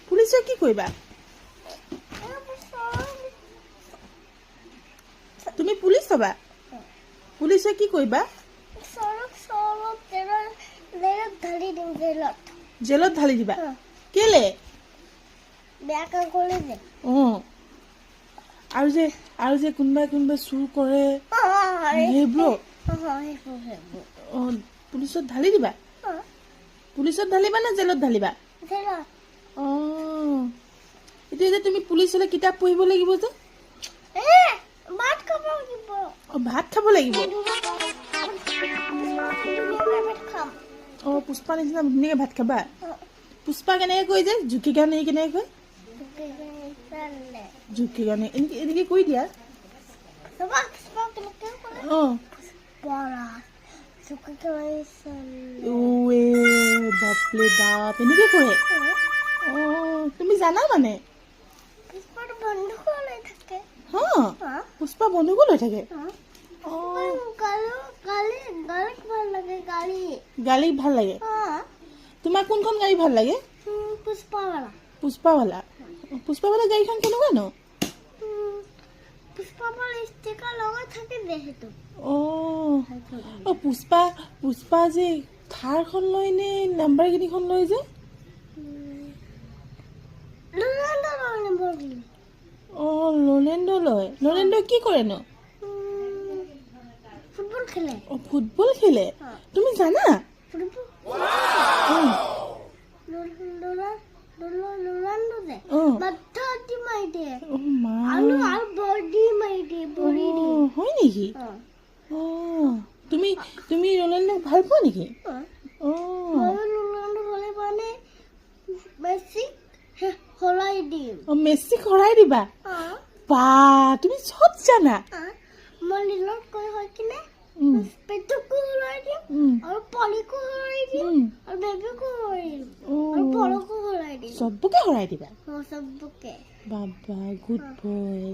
পুলিচে কি কৰিবা? তুমি পুলিচ হবা? পুলিচে কি কৰিবা? জেলত ঢালি দিবা? কেলে? আৰু যে কোনোবাই চুৰ কৰে সেইবোৰ পুলিচত ঢালি দিবা? পুলিচত ঢালিবা নে জেলত ঢালিবা? এতিয়া যে তুমি পুলিচ হলে কিতাপ পঢ়িব লাগিব যে? ভাত খাব লাগিব? পুষ্পা নিচিনা ধুনীয়াকে ভাত খাবা? পুষ্পা কেনেকে কয় যে জুকি গানে কেনেকে কয়? জুকি গানে এনেকে কৈ দিয়া। বাপৰে বাপ এনেকে কৰে? তুমি জানা মানে? পুষ্পা বন্ধুকো লৈ থাকে? গালি ভাল লাগে? তোমাক কোনখন গাড়ী ভাল লাগে? পুষ্পাৱালা গাড়ীখন কেনেকুৱানো? পুষ্পা যে থাৰখন লয় নে লেম্বৰগিনিখন লয় যে? লৰেণ্ডো লয়। লৰেণ্ডো কি কৰেনো? ফুটবল খেলে? তুমি জানা? হয় নেকি? তুমি ৰনাল্ডোক ভাল পোৱা নেকি? মেছিক হৰাই দিবা? বা তুমি চব জানা? চবকে হৰাই দিবা? বাবা গুড বয়।